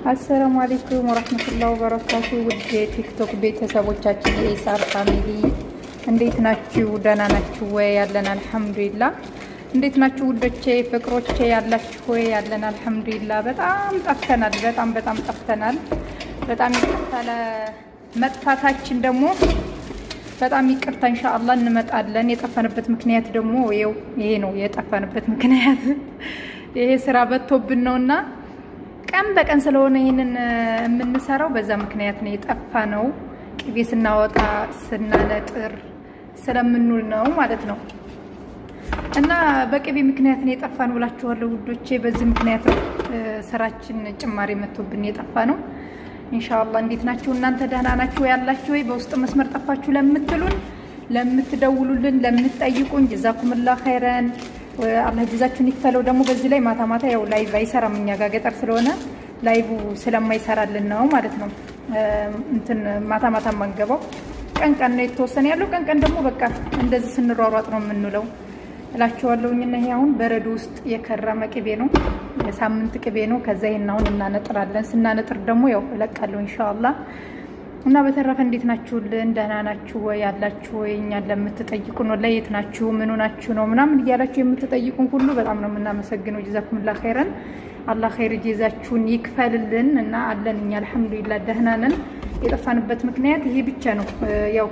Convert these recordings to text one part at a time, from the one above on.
አሰላሙ አለይኩም ወራህመቱላሂ ወበረካቱ። ውድ የቲክቶክ ቤተሰቦቻችን የኢሳር ፋሚሊ እንዴት ናችሁ? ደህና ናችሁ ወይ? ያለን አልሐምዱሊላህ። እንዴት ናችሁ ውዶቼ ፍቅሮቼ? ያላችሁ ወይ? ያለን አልሐምዱሊላህ። በጣም ጠፍተናል፣ በጣም ጠፍተናል። በጣም ይቅርታ መጥፋታችን ደግሞ በጣም ይቅርታ። ኢንሻአላህ እንመጣለን። የጠፋንበት ምክንያት ደግሞ ይሄ ነው። የጠፋንበት ምክንያት ይሄ ስራ በቶብን ነውና ቀን በቀን ስለሆነ ይሄንን የምንሰራው በዛ ምክንያት ነው የጠፋ ነው። ቅቤ ስናወጣ ስናነጥር ስለምንውል ነው ማለት ነው። እና በቅቤ ምክንያት ነው የጠፋ ነው ብላችኋለሁ ውዶቼ። በዚህ ምክንያት ነው ስራችን ጭማሪ መጥቶብን የጠፋ ነው። ኢንሻአላህ እንዴት ናችሁ እናንተ? ደህና ናችሁ ያላችሁ ወይ? በውስጥ መስመር ጠፋችሁ ለምትሉን፣ ለምትደውሉልን፣ ለምትጠይቁን ጀዛኩሙላህ ኸይረን አላህ ጀዛችሁን ይክፈለው። ደግሞ በዚህ ላይ ማታ ማታ ያው ላይቭ አይሰራም እኛ ጋር ገጠር ስለሆነ ላይቭ ስለማይሰራልን ነው ማለት ነው። እንትን ማታ ማታ ማንገባው ቀን ነው የተወሰነ ያለው። ቀን ደግሞ በቃ እንደዚህ ስንሯሯጥ ነው የምንውለው እላችኋለሁኝ። እና ይሄ አሁን በረዶ ውስጥ የከረመ ቅቤ ነው፣ የሳምንት ቅቤ ነው። ከዛ ይሄን አሁን እናነጥራለን። ስናነጥር ደግሞ ያው እለቃለሁ ኢንሻአላህ። እና በተረፈ እንዴት ናችሁልን? ደህና ናችሁ ወይ? ያላችሁ ወይ? እኛን ለምትጠይቁን ወላሂ የት ናችሁ ምኑ ናችሁ ነው ምናምን እያላችሁ የምትጠይቁን ሁሉ በጣም ነው የምናመሰግነው። ጀዛኩሙላህ ኸይረን አላህ ኸይር ጀዛችሁን ይክፈልልን። እና አለን እኛ አልሐምዱሊላህ ደህና ነን። የጠፋንበት ምክንያት ይሄ ብቻ ነው። ያው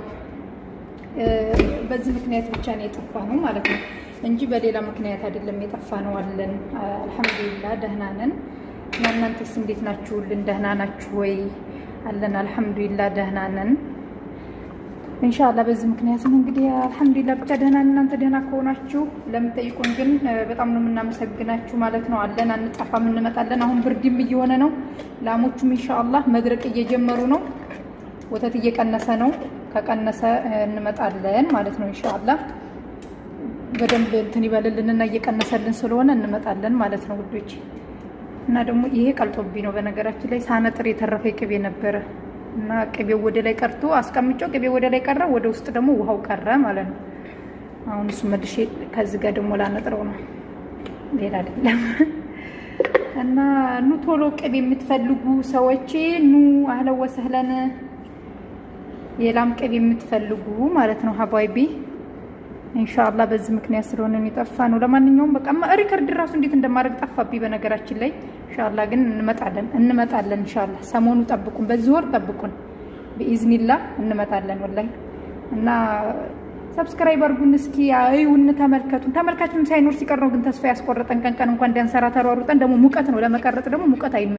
በዚህ ምክንያት ብቻ ነው የጠፋ ነው ማለት ነው እንጂ በሌላ ምክንያት አይደለም የጠፋ ነው። አለን አልሐምዱሊላህ ደህና ነን። እና እናንተስ እንዴት ናችሁልን? ደህና ናችሁ ወይ? አለን አልሐምዱሊላህ ደህና ነን ኢንሻአላህ። በዚህ ምክንያት ነው እንግዲህ አልሐምዱሊላህ ብቻ ደህና ነን። እናንተ ደህና ከሆናችሁ ለምትጠይቁን ግን በጣም ነው የምናመሰግናችሁ ማለት ነው። አለን አንጠፋም፣ እንመጣለን። አሁን ብርድም እየሆነ ነው። ላሞቹም ኢንሻአላህ መድረቅ እየጀመሩ ነው። ወተት እየቀነሰ ነው። ከቀነሰ እንመጣለን ማለት ነው ኢንሻአላህ። በደንብ እንትን ይበልልንና እየቀነሰልን ስለሆነ እንመጣለን ማለት ነው ውዶች። እና ደግሞ ይሄ ቀልጦብኝ ነው በነገራችን ላይ ሳነጥር የተረፈ ቅቤ ነበረ እና ቅቤው ወደ ላይ ቀርቶ አስቀምጬው ቅቤው ወደ ላይ ቀረ፣ ወደ ውስጥ ደግሞ ውሃው ቀረ ማለት ነው። አሁን እሱ መልሼ ከዚህ ጋር ደግሞ ላነጥረው ነው፣ ሌላ አይደለም። እና ኑ ቶሎ ቅቤ የምትፈልጉ ሰዎች ኑ፣ አህለ ወሰህለን። የላም ቅቤ የምትፈልጉ ማለት ነው ሀባይቢ ኢንሻአላህ። በዚህ ምክንያት ስለሆነ የሚጠፋ ነው። ለማንኛውም በቃ ሪከርድ ራሱ እንዴት እንደማድረግ ጠፋብኝ በነገራችን ላይ። ኢንሻአላህ ግን እንመጣለን ኢንሻአላህ። ሰሞኑ ጠብቁን፣ በዚህ ወር ጠብቁን በኢዝኒላህ እንመጣለን ወላሂ። እና ሰብስክራይብ አድርጉን እስኪ አይውን ተመልከቱን። ተመልካችም ሳይኖር ሲቀር ነው ግን ተስፋ ያስቆረጠን። ቀን እንኳን እንዳንሰራ ተሯሩጠን ደግሞ ሙቀት ነው ለመቀረጥ ደግሞ ሙቀት